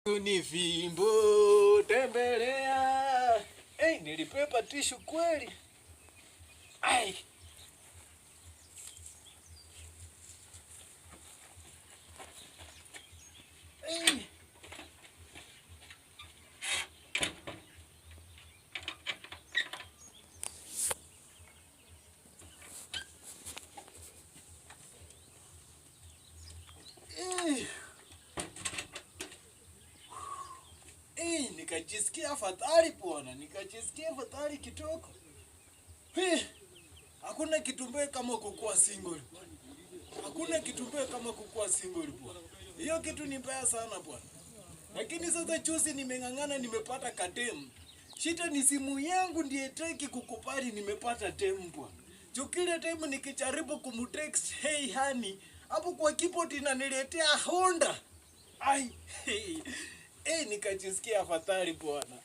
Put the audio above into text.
Ni fimbo tembelea. Nilipepa tishu kweli. Ai. Nikajisikia afadhali bwana, nikajisikia afadhali kitoko. Hakuna kitumbe kama kukuwa single. Hakuna kitumbe kama kukuwa single bwana. Hiyo kitu ni mbaya sana bwana. Lakini sasa juzi nimeng'ang'ana nimepata kadem. Shida ni simu yangu ndiye teki kukubali nimepata dem bwana. Jo kile time nikijaribu kumtext hey honey, hapo kwa keyboard inaniletea Honda. Ai, nikajisikia afadhali bwana.